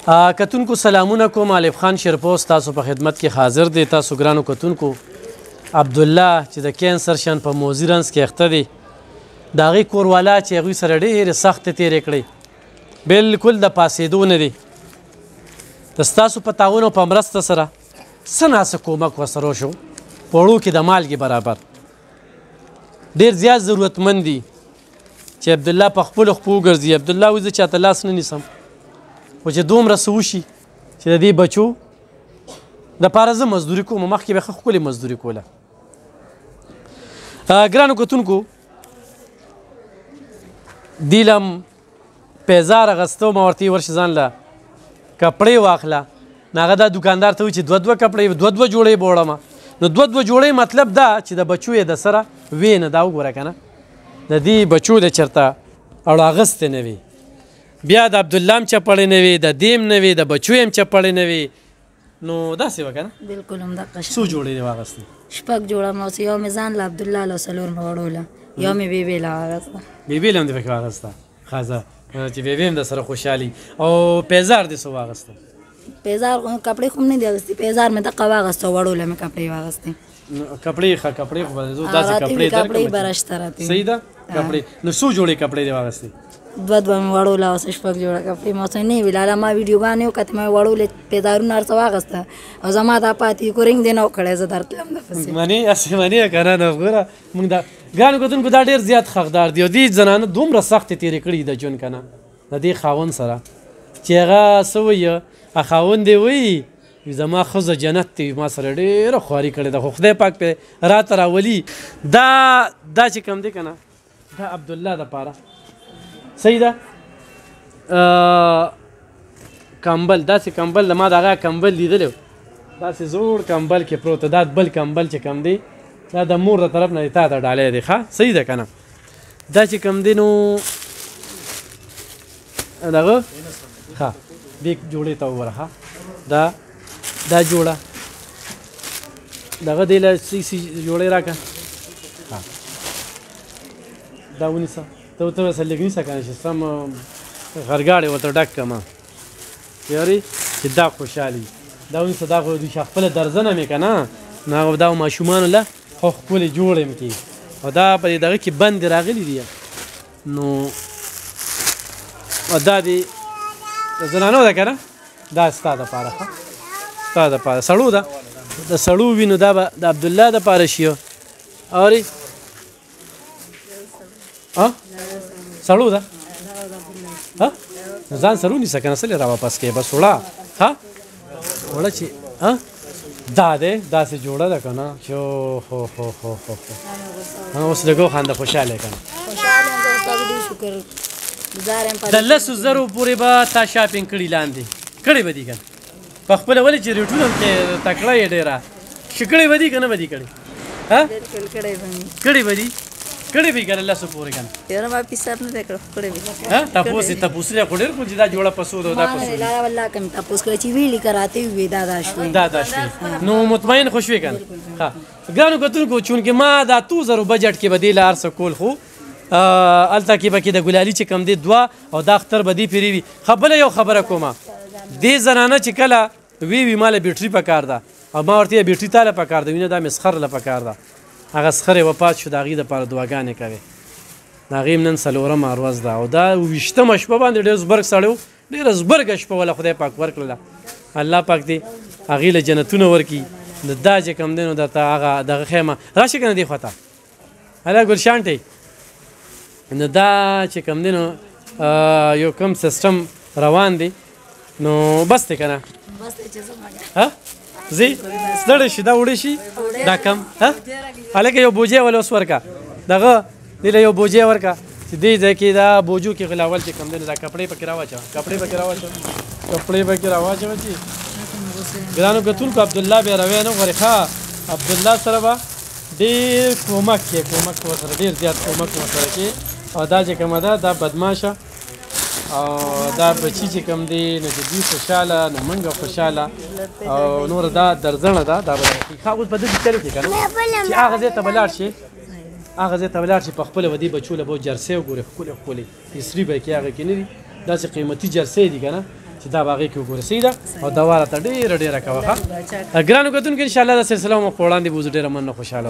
کتونکو سلامونه کوم. الف خان شیرپوست تاسو په خدمت کې حاضر دی. تاسو ګرانو کتونکو عبدالله چې د کینسر شن په موزي رنځ کې اخته دی، د هغې کوروالا چې هغوی سره ډېرې سختې تېرې کړې، بلکل د پاسېدو نه دی. د ستاسو په تعاون او په مرسته سره څه ناڅه کومک ورسره وشو، په وړو کې د مالګې برابر. ډېر زیات ضرورتمند دي چې عبدالله په خپلو خپو وګرځي. عبدالله وایي زه چاته لاس نه نیسم، خو چې دومره څه وشي چې د دې بچو دپاره زه مزدوري کوم. مخکې به ښه ښکلې مزدوري کوله. ګرانو کتونکو دې له پیزار اخیسته ما ورته یې ورشه ځان له کپړې واخله. نو هغه دا دوکاندار ته وایي چې دوه کپړې دوه جوړې به وړمه. نو دوه جوړې مطلب دا چې د بچو یې د سره وې نه. دا وګوره که نه د دې بچو د چېرته اړو اغستې نه وي، بیا د عبدالله هم چپړې نه وي، د دې هم نه وي، د بچو هم چپړې نه وي. نو داسې وه که نه؟ بلکل همدقه څو جوړې دې واغستې؟ 6 جوړه مې یو مې ځان له عبدالله له 4 مې وړوله، یو مې بیبې له واغسته. بیبې له هم دې پکې واغسته؟ ښه چې بیبې هم د سره خوشحالي. او پیزار دې څه واغسته؟ پیزار کپړې خو مې نه دي اغستې، پیزار مې دقه واغسته، وړوله مې کپړې واغستې. کپړې ښه کپړې خو به داسې کپړې کپړې به رشته راته. صحیح ده کپړې. نو څو جوړې کپړې دې واغستې؟ دوه مې وړوله او 6 جوړه کپړې مې ورته نه وي لاله. ما ویډیوګانې وکتې مې وړولې پیزارونه هر څه واغسته او زما دا پاتې کورینګ دې نه و کړی. زه درتلم دپسې منې هسې منې که نه. نو ګوره مونږ د ګرانو کتونکو دا ډېر زیات حقدار دي. او دې زنانه دومره سختې تېرې کړي د ژوند که نه د دې خاوند سره چې هغه څه وایي خاوند یې وایي زما ښځه جنت دی، ما سره ډېره خواري کړې ده، خو خدای پاک پې راته راولي. دا چې کوم دی که نه دا عبدالله دپاره صحیح ده. کمبل داسې کمبل ما د هغه کمبل لیدلی و، داسې زوړ کمبل کې پروت. دا بل کمبل چې کوم دی دا د مور د طرف نه تا ته ډالی دی. ښه صحیح ده که نه؟ دا چې کوم دی نو دغه ښه دې جوړې ته وګوره. ښه دا جوړه دغه دې له سی جوړې راکړه. ها دا ونیسه ته ورسره لږ نیسه که نه چې سم غرګاړې ورته ډک کړمه یاري چې دا خوشحالي. دا ونیسه دا خو دوی خپله درزنه مې که نه نو هغه دا ماشومانو له خو ښکلې جوړې م کړي. او دا په دغه کې بندې راغلي دي. نو دا دې د زنانو ده که نه دا ستا دپاره ښه ستا دپاره سړو ده. د سړو وي نو دا به د عبدالله دپاره شي. اورې سړو ده نو ځان سره ونیسه که نه څه را واپس کوې بس وړه. ښه وړه چې دا دی داسې جوړه ده که نه چې اوس لږ وخانده خوشحاله یې که نه. د 10,000 پورې به تا شاپینګ کړي لاندې کړې به دي که نه په خپله ولې چې ریټونه کې تکړه یې ډېره چې کړې به دي که نه به دي کړې کړې به دي کړې به یې که نه 10 پورې که نه تپوسونه خو ډېر کړو چې دا جوړه په څو ده دا دا شوې. نو مطمئن خو شوې که نه. ښه ګرانو کتونکو چونکې ما دا 2,000 بجټ کې به دې له هر څه کول خو هلته کې به کې د ګلالي چې کوم دی 2 او دا اختر به دې پرې وي. بله یو خبره کومه دې زنانه چې کله وی ما له بیټري پکار ده او ما ورته بیټري تا له پکار ده وینه دا مسخر له پکار ده. هغه سخر یې وفات شو د هغې دپاره دعاګانې کوې. د هغې هم نن 4مه ورځ ده او دا 20مه شپه باندې ډېر زبرګ سړی و، ډېره زبرګه شپه وله خدای پاک ورکړله. الله پاک دې هغې له جنتونه ورکړي. دا چې کوم دی نو درته هغه دغه خیمه راشه که نه دې خوا ته هله ګلشانټې. نو دا چې کوم دی نو یو کوم سیسټم روان دی نو بس دی که نه ځي ستړی شي دا وړی شي دا کم هلکه یو بوجۍ ولې اوس ورکه دغه دې له یو بوجۍ ورکه چې دې ځای کې دا بوجو کې غلاول چې کوم دی دا کپړې پکې راواچوه کپړې پکې راواچوه چې ګرانو کتونکو عبدالله بیا روی نه غواړي. ښه عبدالله سره به ډېر کومک کې کومک ورسره ډېر زیات کومک ورسره کې. او دا چې کومه ده دا بدماشه او دا بچی چې کوم دی نو چې دوی خوشحاله نو موږ خوشحاله او نور دا درزنه ده دا به ښه اوس به دې چلو کې که نه چې هغه ځای ته به لاړ شي هغه ځای ته به لاړ شي په خپله به دې بچو له به جرسۍ وګورې ښکلې ښکلې استري به یې کې هغه کې نه دي داسې قیمتي جرسۍ دي که نه چې دا باغې کې وګوره سیده او دوا راته ډېره ډېره کوه ښه ګرانو کتونکو انشاءالله دا سلسله مو په وړاندې بوځو ډېره مننه خوشحاله